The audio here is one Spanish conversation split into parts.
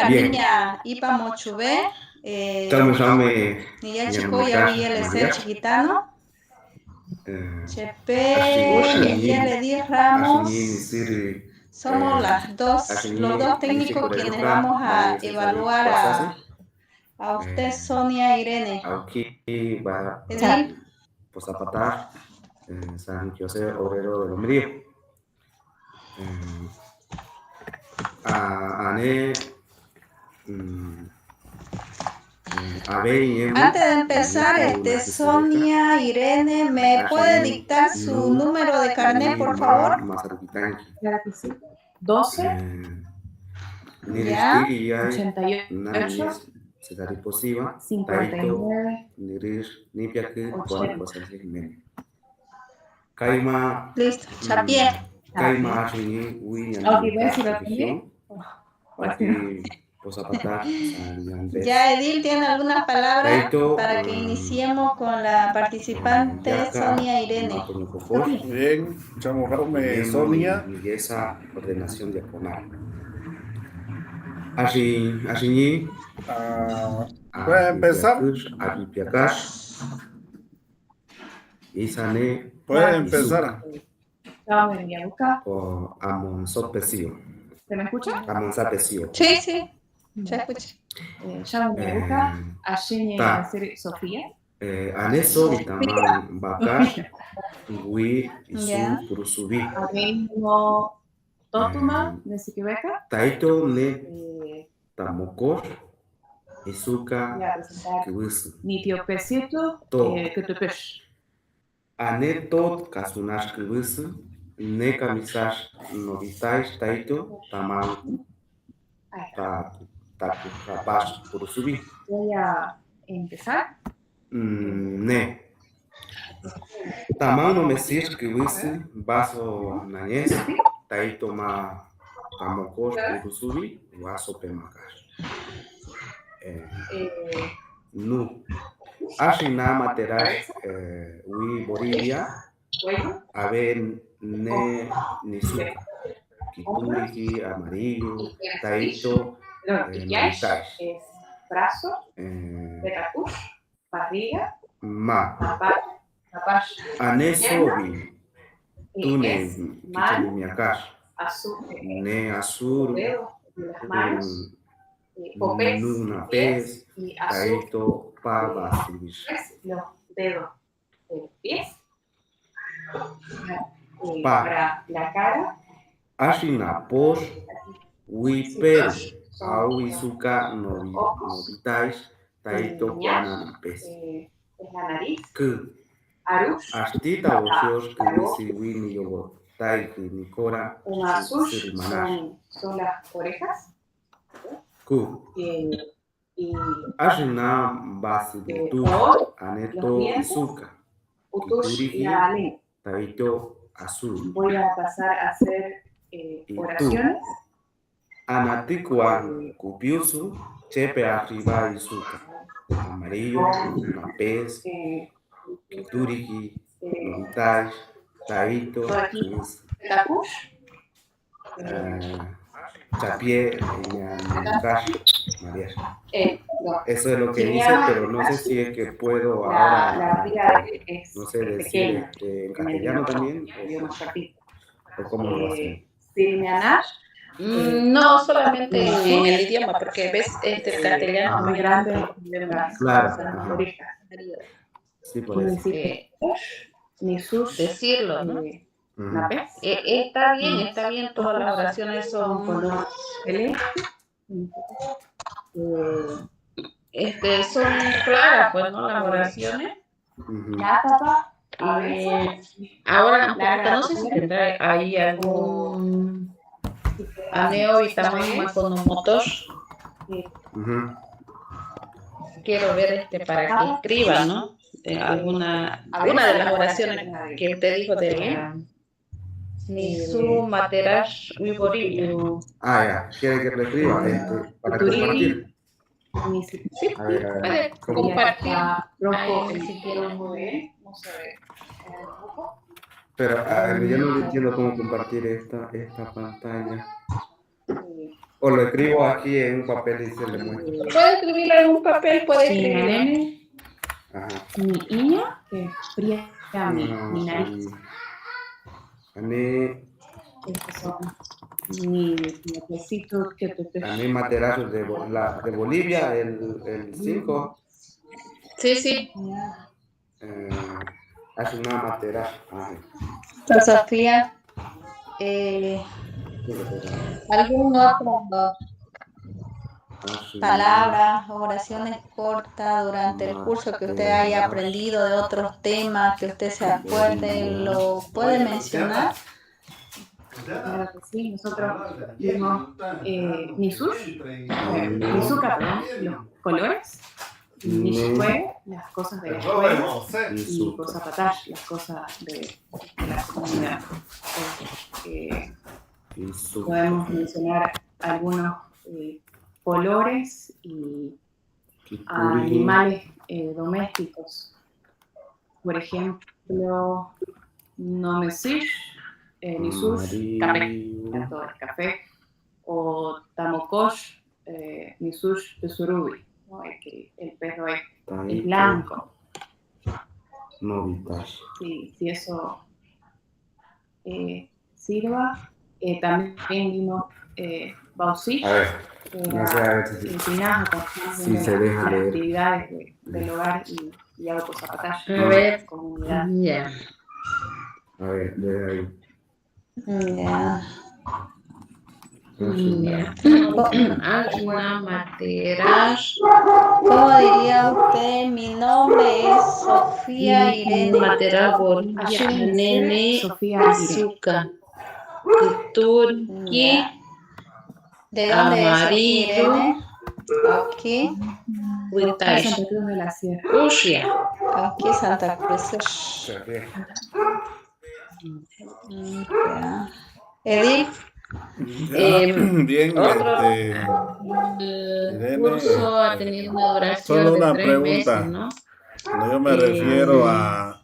Bien. Niña Ipa Mochube, Chame Niña Chico y LC Chiquitano, Chepe y Ledi Ramos. Somos los dos técnicos quienes vamos a evaluar a usted, Sonia Irene. Aquí va Edil. pues a patar San José Obrero de Lombrío. Antes de empezar, Sonia Irene, ¿me puede dictar su número de carnet, por favor? Claro que sí. 12 ¿Ya? 88 59 Listo, Chapié. Aquí, pues a patar San Andrés. Ya, Edil, ¿tiene alguna palabra para que iniciemos con la participante Sonia Irene? Bien, chamo Raume Sonia. Y esa ordenación diaconal. Así, ¿puede empezar? Puede empezar. O Amonsopesio. ¿Se me escucha? Amonsapesio. Sí, sí, se escucha. Sofía. Aneso vitaman bakash wi isu purusubi. Abengo Totuma, Nesikiweka. Taito ne tamokor isuka kiwisu. Nitiopesito, Kutupish. Anetot kasunash kiwisu ne kamisash novitash taito taman takukapash purusubi. Voy a empezar. Ne. Taman no mesir kiwisu baso nanyes taito ma tamokor purusubi waso pemakash. Nu. Ashina materash wi Bolivia ave ne nisuka kituri amarillo taito Yash es brazo, betacush, barriga, ma tapash, anesobi tune miakash azul, ne azul dedo de las manos, popes, nuna pies pez y azul, taito pavasibish los dedos de los pies. Pa. Para la cara, ashina posh wi peru au isuka novitais taito banana pez es la nariz, ku arush, astita osios kisi wini yogo taiki nikora un azul sirimanash son las orejas ku y ashina basi tu aneto isuka utush y la lengua. taito azul Voy a pasar a hacer oraciones. Anatikuan kupiusu chepe arriba isuka amarillo una pez kituriki novitais taito Takush, chapié ñamukash María. no. Eso es lo que dice, pero no sé si es que puedo La ahora, barriga es no sé, decir pequeña. en castellano también, o cómo lo hacen. Sirmianash, No solamente en el idioma, porque ves el castellano muy grande. Claro. Las orejas. Sí, por eso. Nisus, decirlo, ¿no? napes. Está bien, todas las oraciones son Color celeste. son claras, pues, ¿no? Las oraciones. Natapa. Ahora, no sé si tendrá ahí algún aneo y tamaño con un motor. Quiero ver para que escriba, ¿no? Una de las oraciones que usted dijo de ni su materash uiborillo. Ya, quiere que lo escriba para compartir. Sí, puede compartir. Rojo, Si quieren. Vamos a ver. Pero yo no entiendo cómo compartir esta pantalla. O lo escribo aquí en un papel y se le muestro. Puede escribirlo en un papel, puede Mi escribirlo. nene, Ajá. mi iña, que fría mi nariz. Ani Estos son mis necesitos que te Ani Materazo de Bolivia, el 5. Sí, sí. Hace una Materazo. Sofía, ¿algún otro palabras, oraciones cortas durante el curso que usted haya aprendido de otros temas, que usted se acuerde, lo puede mencionar? Claro que sí, nosotros vimos Nisuka, perdón, los colores, Nishikue, las cosas de la escuela, y Cosapatash, las cosas de la comunidad. Podemos mencionar algunos colores y animales domésticos. Por ejemplo, Nomesish, Nisush, café, esto es café, o Tamokosh, Nisush Tesurubi, ¿no? El perro es blanco. Si eso sirva. También vimos Bausish, No sé, a ver si se deja las leer. actividades del hogar y algo Cosapatash, A ver. comunidad. Ya. A ver, de ahí. Ya. Alguna materia. ¿Cómo diría usted? Mi nombre es Sofía Irene Matera Bolivia, Nene Sofía Irene. Azúcar. Turquí. ¿De dónde amarillo, es Irene? Aquí. De Santa Cruz de la Sierra. Rusia. Aquí Santa Cruz. Ya. Edith. Bien, Otro Irene, curso ha tenido una duración solo de una 3 pregunta. meses, ¿no? Cuando yo me refiero a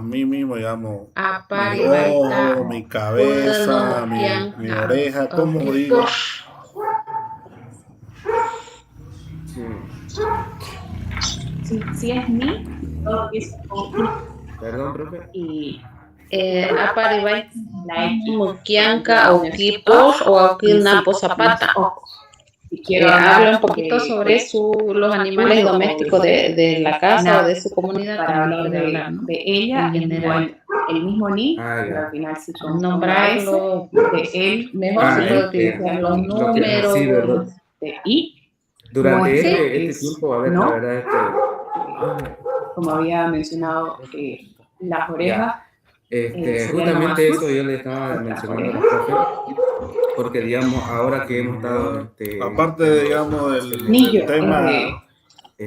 mí mismo, digamos, A mi ojo, mi cabeza, mi oreja, ¿cómo digo? Si es mi, todo es con Perdón, profe. y Aparibai la X. Mukianka, Aukipos o Aukilnapo Zapata. Si quiero Habla un poquito sobre los animales domésticos de la casa o de su comunidad. Para hablar de ella, en es general. igual el mismo ni, Ah, ya. pero al final si Nombrarlo de él, mejor se puede utilizar los números. Sí, ¿verdad? de I, Durante Muestre este tiempo, a ver, no. la verdad como había mencionado, las orejas. justamente eso yo le estaba mencionando al profe, porque digamos, ahora que hemos dado Aparte, digamos, del Nillo, tema,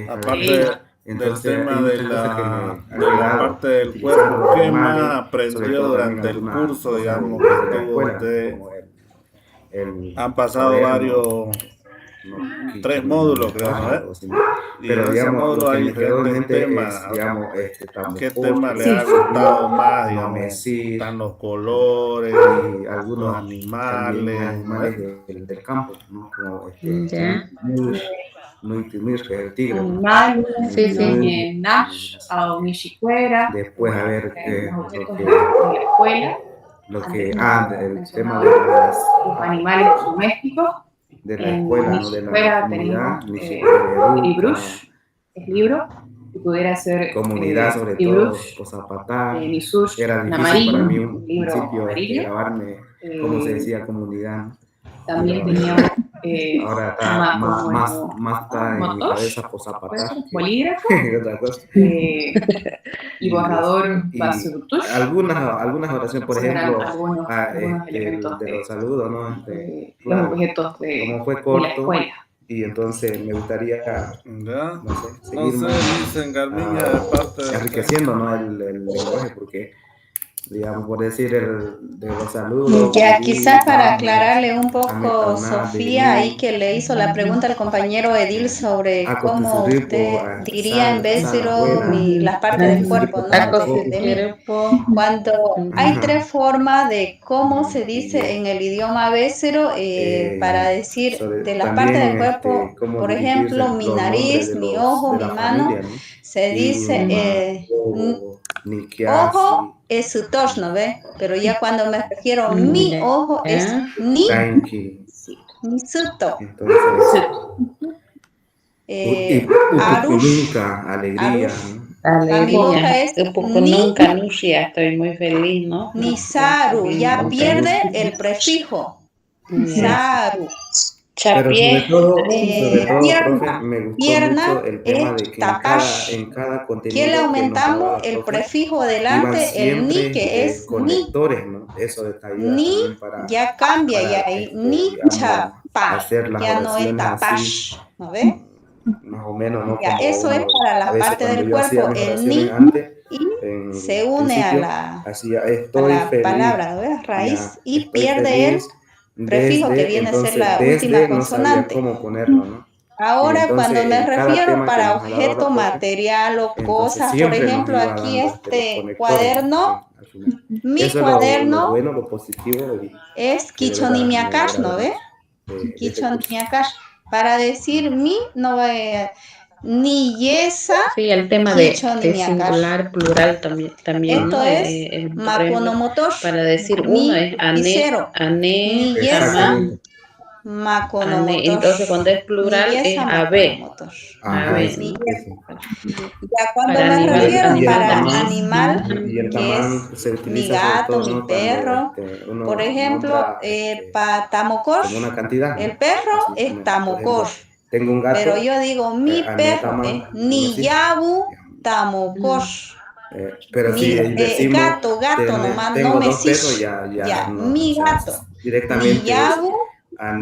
aparte entonces, del tema hay de muchas cosas que me la han parte del utilizando cuerpo, los ¿qué animales, más sobre aprendió todo durante también el algunas curso, cosas digamos, de que la tuvo escuela, usted? como el Han pasado cuaderno, varios, 3 módulos, creo, ¿no? algo así. Y Pero en ese digamos, módulo lo que hay me quedó en diferentes mente temas. es, digamos, ¿Qué tema le ha gustado más, digamos? Están los colores, y los algunos animales, animales ¿no? del campo, ¿no? Como Ya. muy el tigre. Animal, Sí. Nash, o Nishicuera. Después, a ver, los objetos de la escuela. el tema de Los animales domésticos. la escuela, ¿no? De la Nishicuera comunidad, tenemos Librush, es libro, que pudiera ser comunidad, sobre todo, Librush, Cosapatá. Nisush, Era en difícil para mí amarillo, un libro principio amarillo. grabarme cómo se decía comunidad. También teníamos Ahora está más está en mi Motosh, cabeza Cosapatá bolígrafo, que otra cosa. y borrador Y Basutush. algunas oraciones, por ejemplo, algunos elementos de los saludos, ¿no? los Claro, objetos como fue de la corto, escuela. y entonces me gustaría, ¿Ya? no sé, No seguir sé, dicen Garmiña de parte de enriqueciendo, ¿no? el lenguaje, porque digamos, por decir, de los saludos. Ya, Vivir, quizás para vamos, aclararle un a poco, metornar, Sofía, ahí venir, que le hizo la pregunta al compañero Edil sobre a cómo usted a diría en sal Bésero afuera, las partes del cuerpo, ¿no? De mí. Cuando hay Ajá. tres formas de cómo se dice en el idioma Bésero para decir de las partes del cuerpo, cómo por dirigirse ejemplo, mi los nombres nariz, mi ojo, de mi la mano, familia, ¿no? se dice Ilma, Ojo, Nikiasi, ojo es su ¿no ve? Pero ya cuando me refiero a mi ojo es ni Tainki. suto. Entonces, Arush, Nunca, alegría, Arush. ¿no? La mi boca es Un poco ni, nunca, Nushia, estoy muy feliz, ¿no? ni saru, ya Nunca, pierde nunca. el prefijo. Ya. Saru. Pero sobre todo, profe, Pierna. me gustó Pierna mucho el tema de es que tapash. en cada ¿Qué le contenido que nos aumentamos? daba la El profe, prefijo iban delante, el ni, que siempre es ni. conectores, ¿no? Eso te ayuda Ni también ya cambia, ya ahí. Ni digamos, chapa. hacer las Ya no es oraciones así, tapash. ¿No ve? más o menos, ¿no? Ya, Como eso es uno, para a la veces parte cuando del yo hacía cuerpo, mis el oraciones ni, antes, y en se une a principio, la, hacía a estoy la feliz, palabra, ¿no ves? Raíz, ya, y estoy pierde el feliz, prefijo que desde, viene a ser entonces la última desde no sabía consonante. cómo ponerlo, ¿no? Y Ahora, cuando entonces me en cada refiero tema que para nos ha dado la objeto profe, material o entonces cosas, por siempre nos ejemplo, iba aquí dando los este conectores, ¿no? cuaderno, Al final. mi Eso es lo cuaderno bueno, lo positivo y es que de verdad me Kichonimiakash, ¿no agrada ve? mucho de este curso. Kichonimiakash. Para decir mi, no va a ni yesa, Sí, el tema de Kichonimiakash. singular, plural también, Esto ¿no? es Por ejemplo, Makonomotosh, para decir uno mi es y ane, cero. ane, Ni yesa, ama, Exactamente. ane. Entonces, cuando es Makonomotosh. Ni plural es yesa, abe, Makonomotosh. Ajá, abe, eso, Ni ¿no? eso. Ya cuando Para me refiero Y animal el para también. animal, y el que es tamán se mi utiliza sobre gato, todo, mi ¿no? Cuando perro, por uno ejemplo, nombra para como una Tamokosh, cantidad, el ¿no? perro Así, es por ejemplo, Tamokosh, tengo un pero gato, yo digo mi perro es Anetaman, así. Niyabu Tamokosh. Pero si Mi decimos, gato nomás, no tengo me dos perros, sish. ya Ya, no, o mi sea, gato. directamente es Niyabu,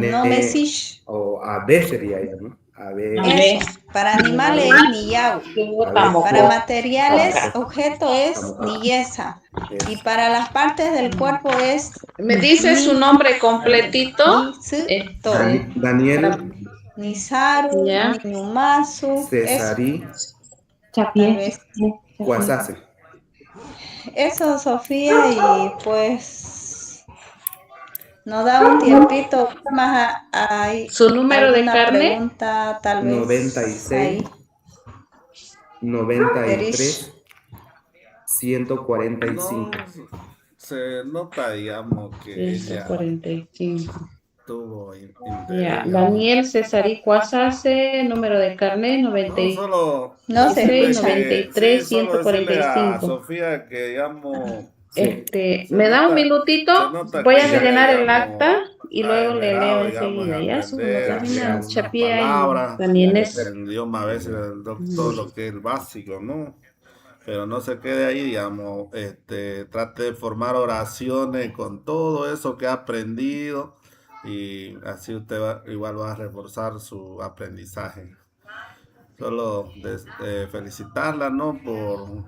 no me Ane sish. o AB sería ya, ¿no? AB, Eso, para animales es Niyabu. AB, Para materiales, Tamoko, objeto es Tamoko. Niyesa. Y Eso. para las partes del cuerpo es ¿Me dice su nombre completito? Nisuto. Daniel Nisaru, Ya. Ninumasu, eso, Cesari tal vez. Cuasase. Eso, Sofía, y pues nos da un tiempito más hay ¿Su número de alguna carne? pregunta, tal vez 96, ahí. 93, Erish. 145. No, se nota, digamos, que ella 145. tuvo Ya, interés, digamos. Daniel Cesarí Cuasase, número de carnet No, solo No se seis decirle escucha. noventa que, y sí, tres solo ciento cuarenta decirle y a cinco. Sofía que, digamos, Sí, ¿Me da un se minutito? nota Voy que a ella, rellenar el acta digamos, y ha luego le leo esmerado, digamos, en enseguida. Ya, segundo ya, aprender termina gracias. algunas Chapía y palabras Danielés. en idioma a veces todo lo que es el básico, ¿no? Pero no se quede ahí, digamos, trate de formar oraciones con todo eso que ha aprendido y así usted igual va a reforzar su aprendizaje. Solo felicitarla, ¿no? Por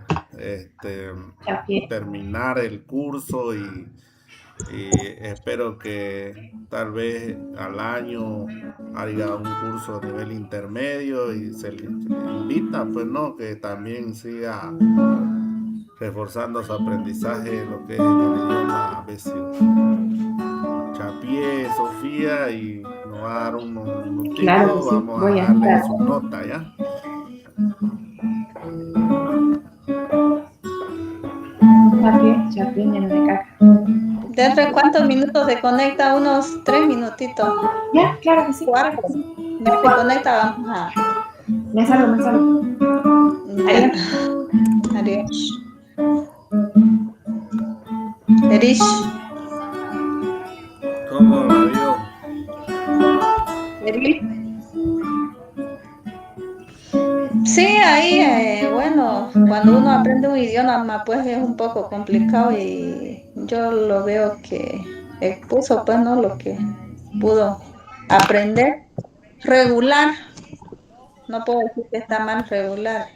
terminar el curso y espero que tal vez al año haya un curso a nivel intermedio y se le invita, pues, ¿no? Que también siga reforzando su aprendizaje en lo que es en el idioma Besio. Chapié, Sofía, y nos va a dar unos minutitos, Claro que sí, vamos a voy a darle estar. su nota, ¿ya? Chapín, lleno de caca. ¿Dentro de cuántos minutos se conecta? Unos 3 minutitos. Ya, claro que sí. 4. Me se conecta, vamos a. Me salgo. Ya. Adiós. Erish. ¿Cómo la vio? Erish. Sí, ahí, bueno, cuando uno aprende un idioma, pues es un poco complicado y yo lo veo que expuso, pues, ¿no? Lo que pudo aprender regular. No puedo decir que está mal regular.